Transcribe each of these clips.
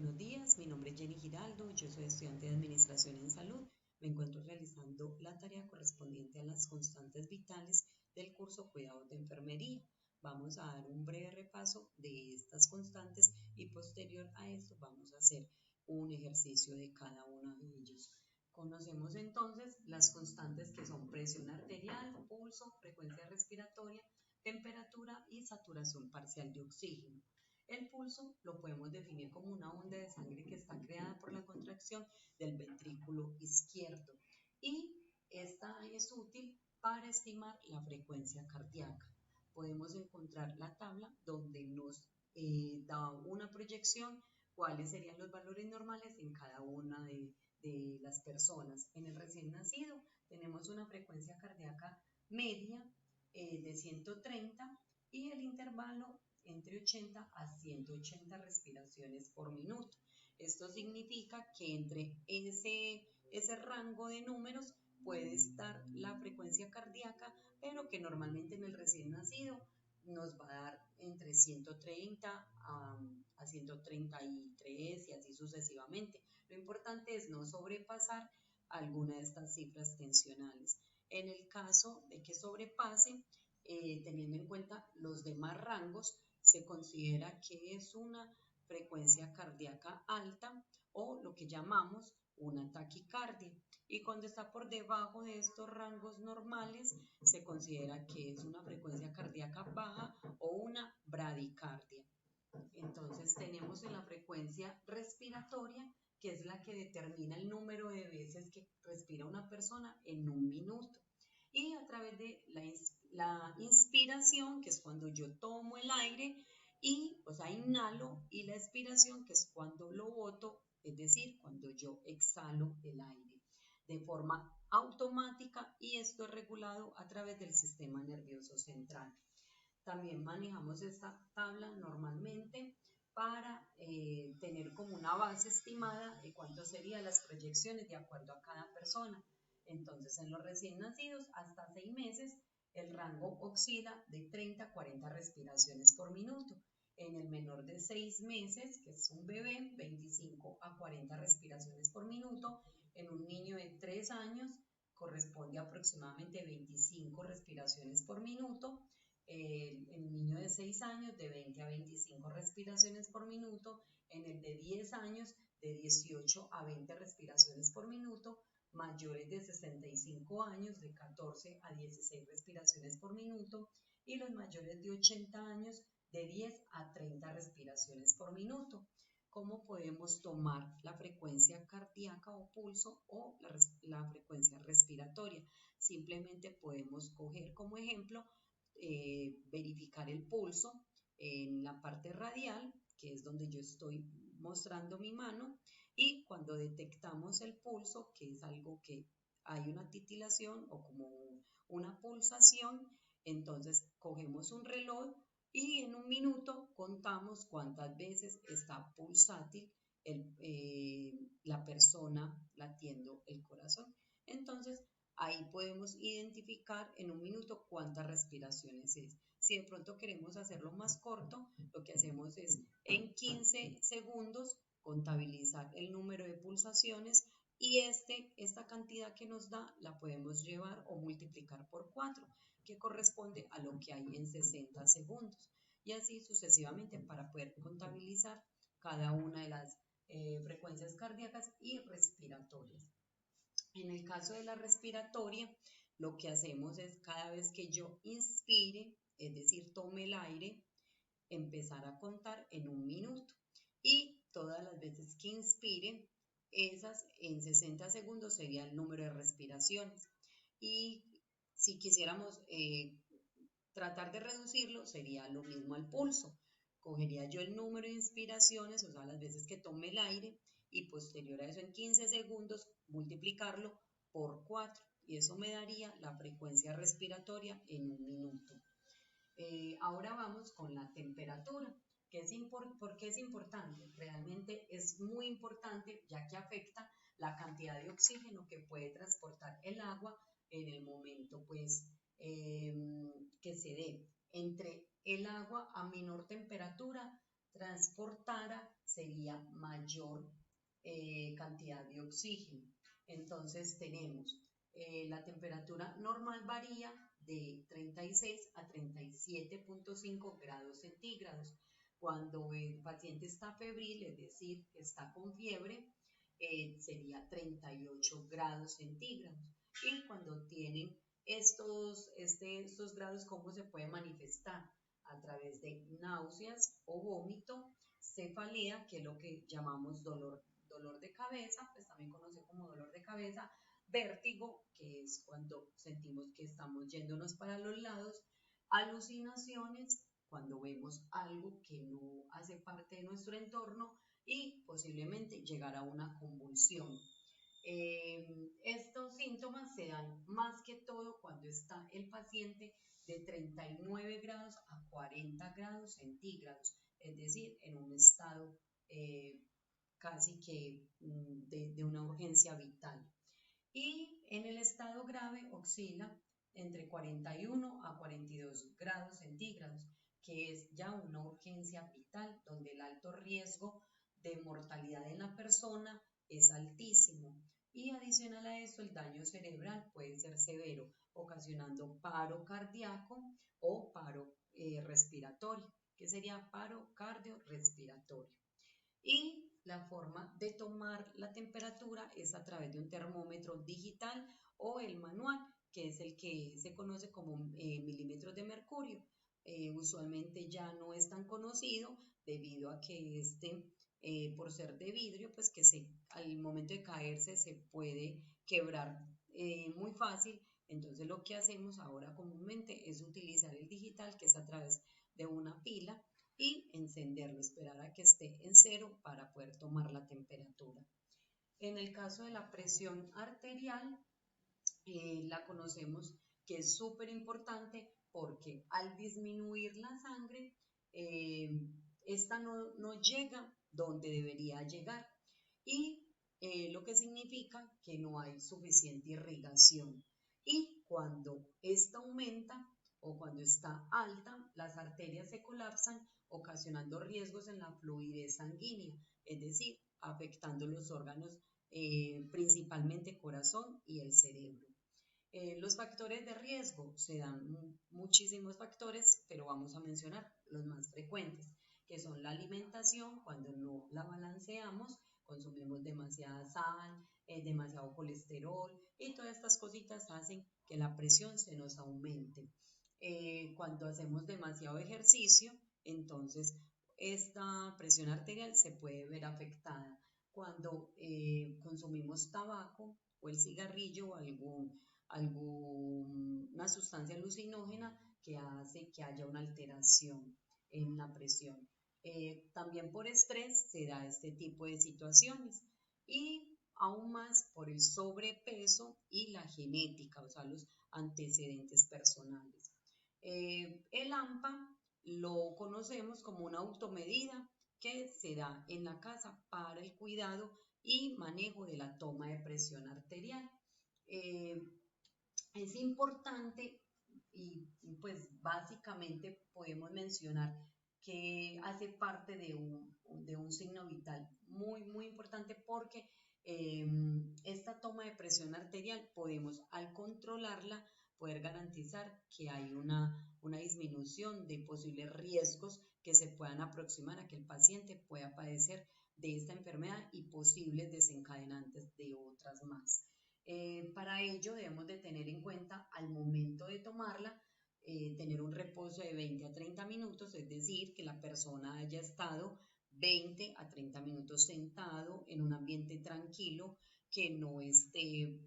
Buenos días, mi nombre es Jenny Giraldo, yo soy estudiante de Administración en Salud. Me encuentro realizando la tarea correspondiente a las constantes vitales del curso Cuidados de Enfermería. Vamos a dar un breve repaso de estas constantes y posterior a esto vamos a hacer un ejercicio de cada uno de ellos. Conocemos entonces las constantes que son presión arterial, pulso, frecuencia respiratoria, temperatura y saturación parcial de oxígeno. El pulso lo podemos definir como una onda de sangre que está creada por la contracción del ventrículo izquierdo y esta es útil para estimar la frecuencia cardíaca. Podemos encontrar la tabla donde nos da una proyección cuáles serían los valores normales en cada una de las personas. En el recién nacido tenemos una frecuencia cardíaca media de 130 y el intervalo entre 80 a 180 respiraciones por minuto. Esto significa que entre ese rango de números puede estar la frecuencia cardíaca, pero que normalmente en el recién nacido nos va a dar entre 130 a 133 y así sucesivamente. Lo importante es no sobrepasar alguna de estas cifras tensionales. En el caso de que sobrepase, teniendo en cuenta los demás rangos, se considera que es una frecuencia cardíaca alta o lo que llamamos una taquicardia. Y cuando está por debajo de estos rangos normales, se considera que es una frecuencia cardíaca baja o una bradicardia. Entonces tenemos en la frecuencia respiratoria, que es la que determina el número de veces que respira una persona en un minuto. Y a través de la inspiración, que es cuando yo tomo el aire, y, o sea, inhalo, y la expiración, que es cuando lo boto, es decir, cuando yo exhalo el aire, de forma automática, y esto es regulado a través del sistema nervioso central. También manejamos esta tabla normalmente para tener como una base estimada de cuánto serían las proyecciones de acuerdo a cada persona. Entonces, en los recién nacidos hasta 6 meses, el rango oscila de 30 a 40 respiraciones por minuto. En el menor de 6 meses, que es un bebé, 25 a 40 respiraciones por minuto. En un niño de 3 años, corresponde a aproximadamente 25 respiraciones por minuto. El niño de 6 años de 20 a 25 respiraciones por minuto, en el de 10 años de 18 a 20 respiraciones por minuto, mayores de 65 años de 14 a 16 respiraciones por minuto y los mayores de 80 años de 10 a 30 respiraciones por minuto. ¿Cómo podemos tomar la frecuencia cardíaca o pulso o la frecuencia respiratoria? Simplemente podemos coger como ejemplo verificar el pulso en la parte radial, que es donde yo estoy mostrando mi mano, y cuando detectamos el pulso, que es algo que hay una titilación o como una pulsación, entonces cogemos un reloj y en un minuto contamos cuántas veces está pulsátil la persona latiendo el corazón. Entonces, ahí podemos identificar en un minuto cuántas respiraciones es. Si de pronto queremos hacerlo más corto, lo que hacemos es en 15 segundos contabilizar el número de pulsaciones y esta cantidad que nos da la podemos llevar o multiplicar por 4, que corresponde a lo que hay en 60 segundos. Y así sucesivamente para poder contabilizar cada una de las frecuencias cardíacas y respiratorias. En el caso de la respiratoria, lo que hacemos es cada vez que yo inspire, es decir, tome el aire, empezar a contar en un minuto. Y todas las veces que inspire, esas en 60 segundos sería el número de respiraciones. Y si quisiéramos tratar de reducirlo, sería lo mismo al pulso. Cogería yo el número de inspiraciones, o sea, las veces que tome el aire, y posterior a eso en 15 segundos multiplicarlo por 4 y eso me daría la frecuencia respiratoria en un minuto. Ahora vamos con la temperatura. ¿Por qué es importante? Realmente es muy importante ya que afecta la cantidad de oxígeno que puede transportar el agua en el momento pues, que se dé. Entre el agua a menor temperatura transportara sería mayor cantidad de oxígeno. Entonces tenemos la temperatura normal varía de 36 a 37.5 grados centígrados. Cuando el paciente está febril, es decir, que está con fiebre, sería 38 grados centígrados. Y cuando tienen estos grados, ¿cómo se puede manifestar? A través de náuseas o vómito, cefalea, que es lo que llamamos dolor de cabeza, pues también conocido como dolor de cabeza, vértigo, que es cuando sentimos que estamos yéndonos para los lados, alucinaciones, cuando vemos algo que no hace parte de nuestro entorno y posiblemente llegar a una convulsión. Estos síntomas se dan más que todo cuando está el paciente de 39 grados a 40 grados centígrados, es decir, en un estado casi que de una urgencia vital. Y en el estado grave oscila entre 41 a 42 grados centígrados, que es ya una urgencia vital donde el alto riesgo de mortalidad en la persona es altísimo. Y adicional a esto, el daño cerebral puede ser severo, ocasionando paro cardíaco o paro respiratorio, que sería paro cardiorrespiratorio. Y la forma de tomar la temperatura es a través de un termómetro digital o el manual, que es el que se conoce como milímetros de mercurio. Usualmente ya no es tan conocido debido a que por ser de vidrio, pues que al momento de caerse se puede quebrar muy fácil. Entonces lo que hacemos ahora comúnmente es utilizar el digital, que es a través de una pila, y encenderlo, esperar a que esté en cero para poder tomar la temperatura. En el caso de la presión arterial, la conocemos que es súper importante porque al disminuir la sangre, esta no llega donde debería llegar y lo que significa que no hay suficiente irrigación. Y cuando esta aumenta o cuando está alta, las arterias se colapsan, ocasionando riesgos en la fluidez sanguínea, es decir, afectando los órganos, principalmente corazón y el cerebro. Los factores de riesgo, se dan muchísimos factores, pero vamos a mencionar los más frecuentes, que son la alimentación, cuando no la balanceamos, consumimos demasiada sal, demasiado colesterol y todas estas cositas hacen que la presión se nos aumente. Cuando hacemos demasiado ejercicio, entonces esta presión arterial se puede ver afectada. Cuando consumimos tabaco o el cigarrillo o alguna sustancia alucinógena que hace que haya una alteración en la presión. También por estrés se da este tipo de situaciones y aún más por el sobrepeso y la genética, o sea, los antecedentes personales. El AMPA lo conocemos como una automedida que se da en la casa para el cuidado y manejo de la toma de presión arterial. Es importante y pues básicamente podemos mencionar que hace parte de un signo vital muy importante porque esta toma de presión arterial podemos al controlarla poder garantizar que hay una disminución de posibles riesgos que se puedan aproximar a que el paciente pueda padecer de esta enfermedad y posibles desencadenantes de otras más. Para ello debemos de tener en cuenta al momento de tomarla, tener un reposo de 20 a 30 minutos, es decir, que la persona haya estado 20 a 30 minutos sentado en un ambiente tranquilo, que no esté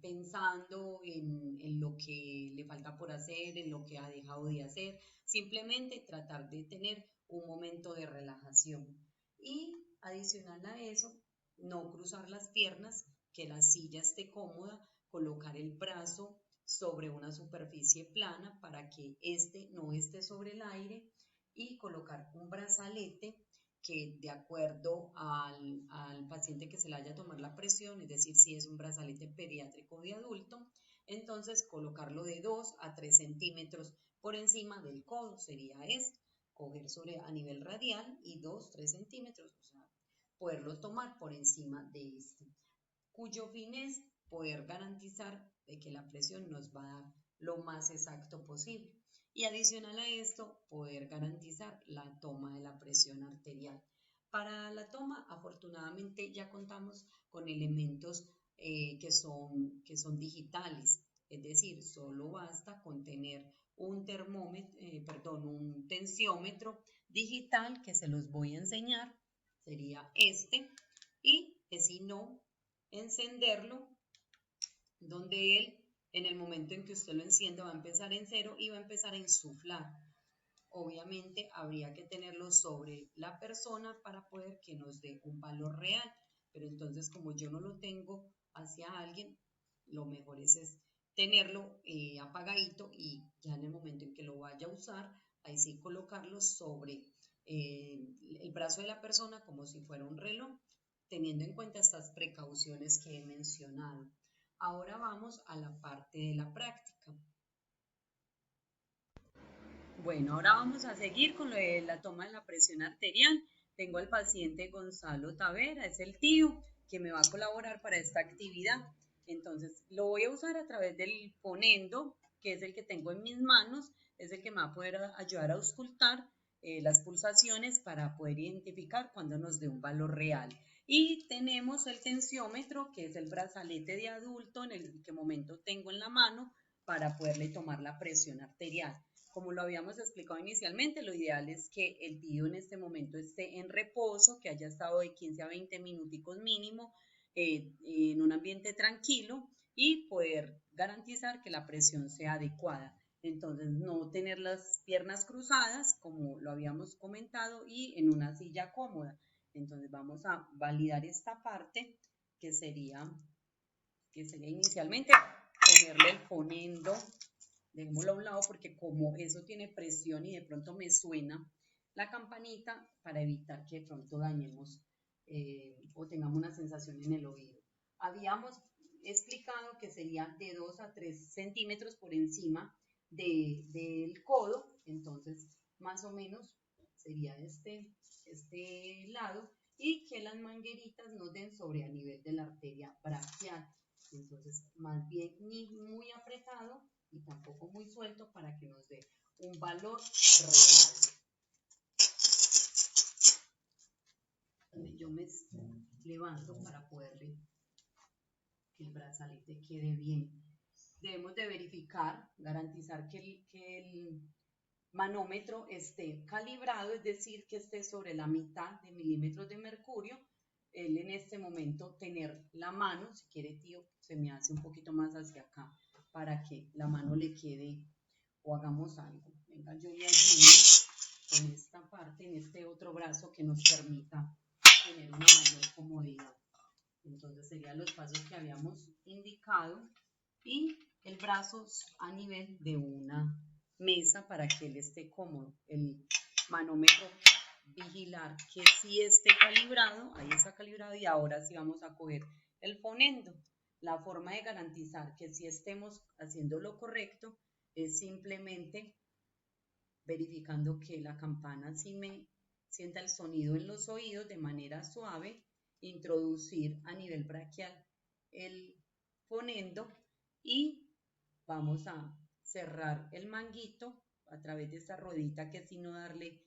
pensando en lo que le falta por hacer, en lo que ha dejado de hacer, simplemente tratar de tener un momento de relajación. Y adicional a eso, no cruzar las piernas, que la silla esté cómoda, colocar el brazo sobre una superficie plana para que éste no esté sobre el aire y colocar un brazalete que de acuerdo al paciente que se le haya a tomar la presión, es decir, si es un brazalete pediátrico o de adulto, entonces colocarlo de 2 a 3 centímetros por encima del codo, sería esto. coger sobre a nivel radial y 2, 3 centímetros, o sea, poderlo tomar por encima de este, cuyo fin es poder garantizar de que la presión nos va a dar lo más exacto posible. Y adicional a esto, poder garantizar la toma de la presión arterial. Para la toma, afortunadamente, ya contamos con elementos que son digitales, es decir, solo basta con tener un un tensiómetro digital que se los voy a enseñar, sería este, y es si no, encenderlo, donde él, en el momento en que usted lo encienda, va a empezar en cero y va a empezar a insuflar. Obviamente habría que tenerlo sobre la persona para poder que nos dé un valor real, pero entonces como yo no lo tengo hacia alguien, lo mejor es tenerlo apagadito y ya en el momento en que lo vaya a usar, ahí sí colocarlo sobre el brazo de la persona como si fuera un reloj, teniendo en cuenta estas precauciones que he mencionado. Ahora vamos a la parte de la práctica. Bueno, ahora vamos a seguir con lo de la toma de la presión arterial. Tengo al paciente Gonzalo Tavera, es el tío que me va a colaborar para esta actividad. Entonces, lo voy a usar a través del fonendo, que es el que tengo en mis manos, es el que me va a poder ayudar a auscultar las pulsaciones para poder identificar cuando nos dé un valor real. Y tenemos el tensiómetro, que es el brazalete de adulto en el que momento tengo en la mano para poderle tomar la presión arterial. Como lo habíamos explicado inicialmente, lo ideal es que el tío en este momento esté en reposo, que haya estado de 15 a 20 minuticos mínimo en un ambiente tranquilo y poder garantizar que la presión sea adecuada. Entonces, no tener las piernas cruzadas, como lo habíamos comentado, y en una silla cómoda. Entonces, vamos a validar esta parte que sería inicialmente ponerle el fonendo. Dejémoslo a un lado porque como eso tiene presión y de pronto me suena la campanita para evitar que de pronto dañemos o tengamos una sensación en el oído. Habíamos explicado que sería de 2 a 3 centímetros por encima del codo, entonces más o menos sería este lado, y que las mangueritas nos den sobre a nivel de la arteria braquial. Entonces, más bien ni muy apretado y tampoco muy suelto para que nos dé un valor real. Yo me levanto para poderle que el brazalete quede bien. Debemos de verificar, garantizar que el manómetro esté calibrado, es decir, que esté sobre la mitad de milímetros de mercurio. Él en este momento tener la mano, si quiere tío, se me hace un poquito más hacia acá para que la mano le quede, o hagamos algo. Venga, yo le ayudo con esta parte, en este otro brazo que nos permita tener una mayor comodidad. Entonces serían los pasos que habíamos indicado y el brazo a nivel de una mesa para que él esté cómodo. El manómetro, vigilar que sí esté calibrado, ahí está calibrado, y ahora sí vamos a coger el fonendo. La forma de garantizar que sí estemos haciendo lo correcto es simplemente verificando que la campana sí me sienta el sonido en los oídos de manera suave, introducir a nivel braquial el fonendo y vamos a cerrar el manguito a través de esta ruedita, que es sino darle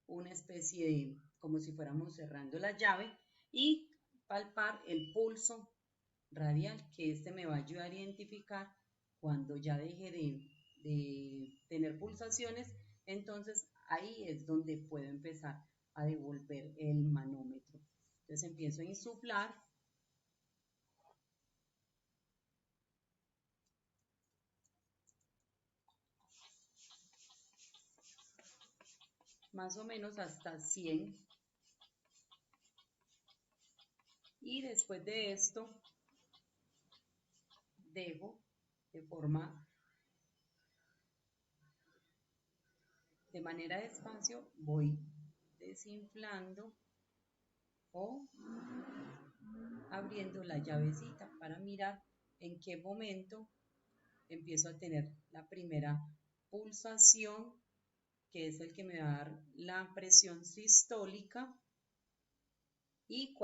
una especie de, como si fuéramos cerrando la llave, y palpar el pulso radial, que este me va a ayudar a identificar cuando ya deje de tener pulsaciones. Entonces ahí es donde puedo empezar a devolver el manómetro. Entonces empiezo a insuflar. Más o menos hasta 100. Y después de esto, dejo de manera despacio, voy desinflando o abriendo la llavecita para mirar en qué momento empiezo a tener la primera pulsación que es el que me va a dar la presión sistólica, y